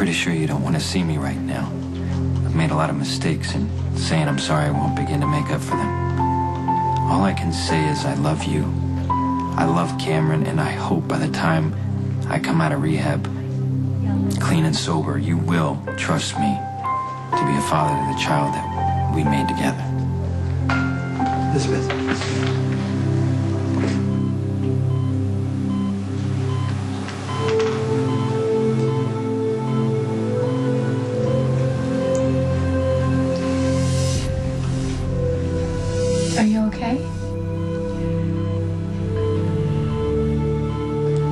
pretty sure you don't want to see me right now. I've made a lot of mistakes, and saying I'm sorry won't begin to make up for them. All I can say is I love you. I love Cameron, and I hope by the time I come out of rehab, clean and sober, you will trust me to be a father to the child that we made together. Elizabeth. Are you okay?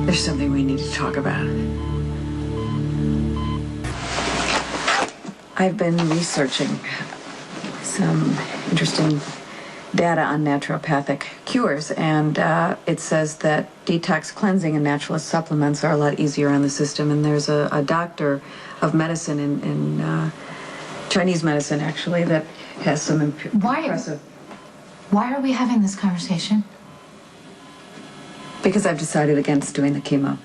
There's something we need to talk about. I've been researching some interesting data on naturopathic cures, and it says that detox cleansing and naturalist supplements are a lot easier on the system. And there's a doctor of medicine in Chinese medicine, actually, that has some impressive... Why are we having this conversation? Because I've decided against doing the chemo.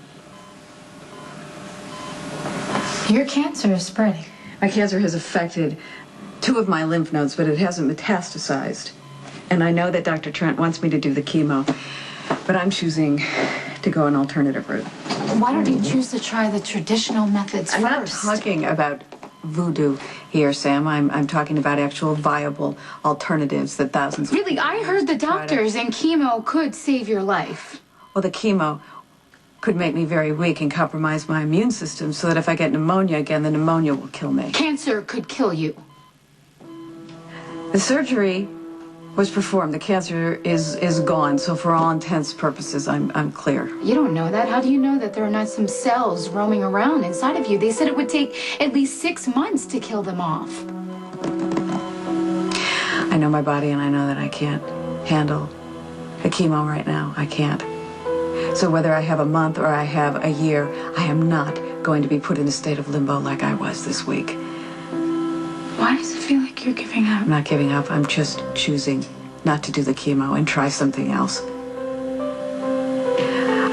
Your cancer is spreading. My cancer has affected 2 of my lymph nodes, but it hasn't metastasized. And I know that Dr. Trent wants me to do the chemo, but I'm choosing to go an alternative route. Why don't you choose to try the traditional methods I'm not first? talking about voodoo here, Sam. I'm talking about actual viable alternatives that thousands of Really, people I heard the doctors and chemo could save your life. Well, the chemo could make me very weak and compromise my immune system so that if I get pneumonia again, the pneumonia will kill me. Cancer could kill you. The surgery was performed. The cancer is gone. So for all intents and purposes, I'm clear. You don't know that. How do you know that there are not some cells roaming around inside of you? They said it would take at least 6 months to kill them off. I know my body, and I know that I can't handle the chemo right now. I can't. So whether I have a month or I have a year, I am not going to be put in a state of limbo like I was this week. Why does it feel like you're giving up? I'm not giving up. I'm just choosing not to do the chemo and try something else.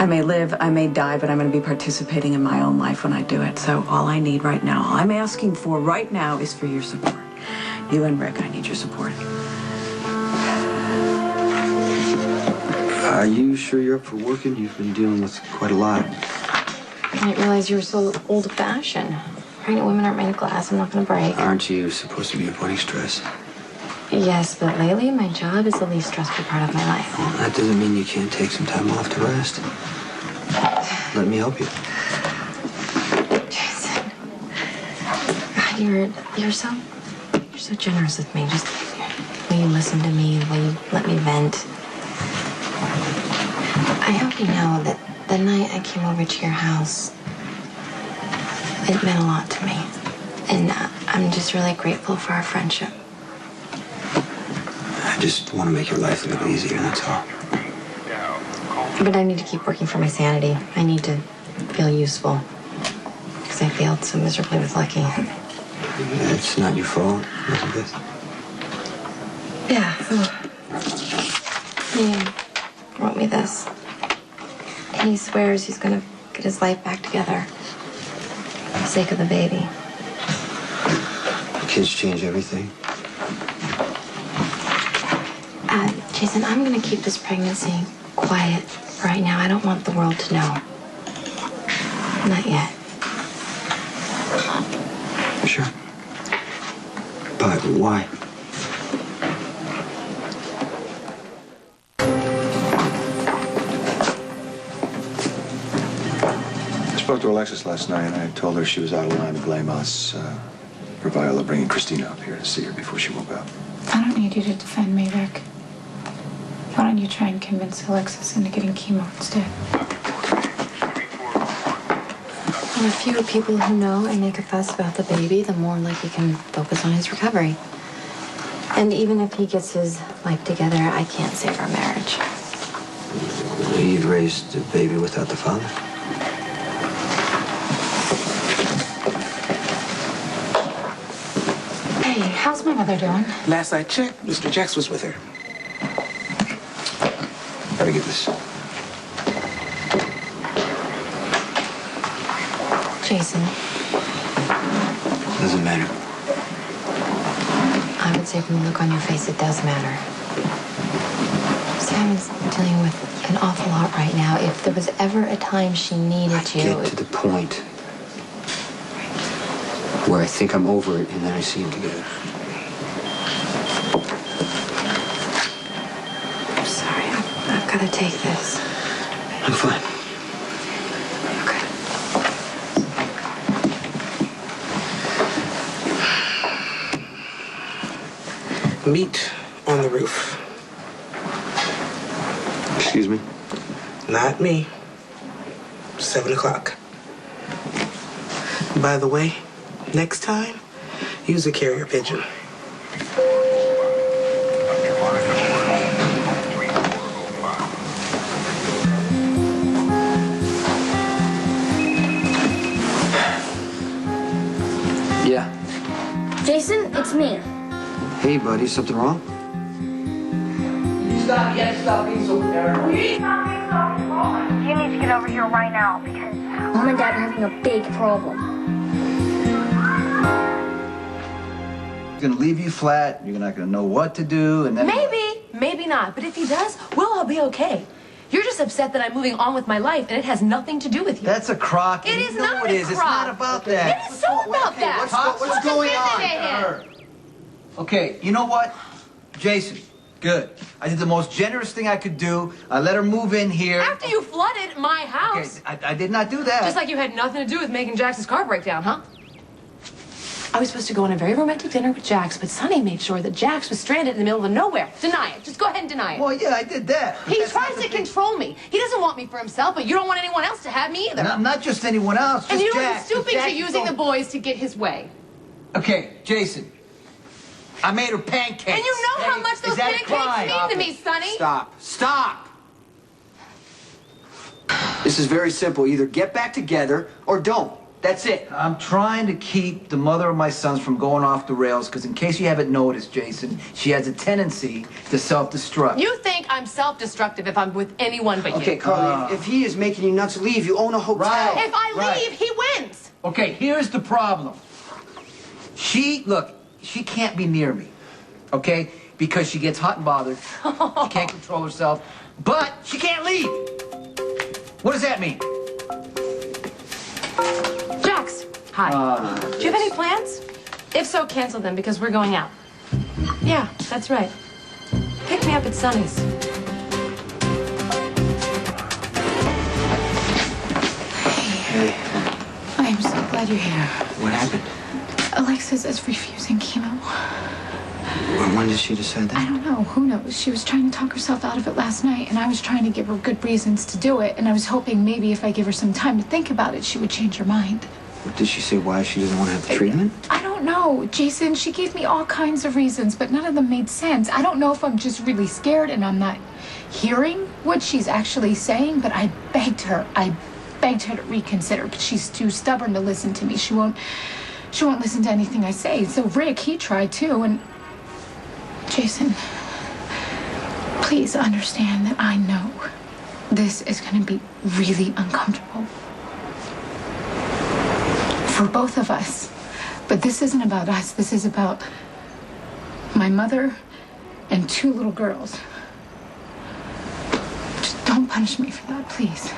I may live, I may die, but I'm going to be participating in my own life when I do it. So all I need right now, all I'm asking for right now is for your support. You and Rick, I need your support. Are you sure you're up for working? You've been dealing with quite a lot. I didn't realize you were so old-fashioned. Pregnant women aren't made of glass. I'm not going to break. Aren't you supposed to be avoiding stress? Yes, but lately my job is the least stressful part of my life. Well, that doesn't mean you can't take some time off to rest. Let me help you. Jason, God, you're so generous with me. Just the way you listen to me, the way you let me vent. I hope you know that the night I came over to your house, it meant a lot to me. And I'm just really grateful for our friendship. I just want to make your life a little easier, that's all. But I need to keep working for my sanity. I need to feel useful. Because I failed so miserably with Lucky. It's not your fault, Elizabeth. Yeah. He wrote me this. He swears he's going to get his life back together. For the sake of the baby. Kids change everything. Jason, I'm going to keep this pregnancy quiet right now. I don't want the world to know. Not yet. Sure. But why? I spoke to Alexis last night, and I told her she was out of line to blame us for Viola bringing Christina up here to see her before she woke up. I don't need you to defend me, Rick. Why don't you try and convince Alexis into getting chemo instead? The fewer people who know and make a fuss about the baby, the more like he can focus on his recovery. And even if he gets his life together, I can't save our marriage. You'd raised a baby without the father? Hey, how's my mother doing? Last I checked, Mr. Jax was with her. Gotta get this. Jason, Doesn't matter. I would say from the look on your face, it does matter. Sam is dealing with an awful lot right now. If there was ever a time she needed you... Get to the point where I think I'm over it, and then I see them together. I'm sorry. I've got to take this. I'm fine. Okay. Meet on the roof. Excuse me? Not me. 7 o'clock. By the way, next time, use a carrier pigeon. Yeah. Jason, it's me. Hey, buddy, something wrong? Stop being so paranoid. You need to get over here right now because Mom and Dad are having a big problem. He's gonna leave you flat, you're not gonna know what to do, and then... Maybe not. But if he does, we'll all be okay. You're just upset that I'm moving on with my life, and it has nothing to do with you. That's a crock. It You is know not it a is. It's crock. not about that. It is so about that. What's going on? Okay, you know what? Jason, good. I did the most generous thing I could do. I let her move in here. After you flooded my Okay, house. I did not do that. Just like you had nothing to do with making Jax's car break down, huh? I was supposed to go on a very romantic dinner with Jax, but Sonny made sure that Jax was stranded in the middle of nowhere. Deny it. Just go ahead and deny it. Well, yeah, I did that. but He that's not tries the to thing. control me. He doesn't want me for himself, but you don't want anyone else to have me either. Not just anyone else, And just you were Jax. stooping Jax to is using the so- boys to get his way. Okay, Jason. I made her pancakes. And you know how much those Is that a pancakes crime? mean to me, Sonny. Stop. Stop! This is very simple. Either get back together or don't. That's it. I'm trying to keep the mother of my sons from going off the rails because in case you haven't noticed, Jason, she has a tendency to self-destruct. You think I'm self-destructive if I'm with anyone but Okay, you. Carly, if he is making you nuts, leave. You own a hotel. Right. If I Right. leave, he wins. Okay, here's the problem. She can't be near me, okay? Because she gets hot and bothered. She can't control herself. But she can't leave. What does that mean? Jax, hi. Do you have any plans? If so, cancel them because we're going out. Yeah, that's right. Pick me up at Sonny's. Hey, I'm so glad you're here. what happened? Alexis is refusing chemo. When did she decide I that? don't know. Who knows? She was trying to talk herself out of it last night, and I was trying to give her good reasons to do it, and I was hoping maybe if I give her some time to think about it, she would change her mind. Did she say why she doesn't want to have the treatment? I don't know, Jason. She gave me all kinds of reasons, but none of them made sense. I don't know if I'm just really scared and I'm not hearing what she's actually saying, but I begged her to reconsider, but she's too stubborn to listen to me. She won't listen to anything I say. So Rick, he tried too, and Jason, please understand that I know this is going to be really uncomfortable for both of us. But this isn't about us. This is about my mother and 2 little girls. Just don't punish me for that, please.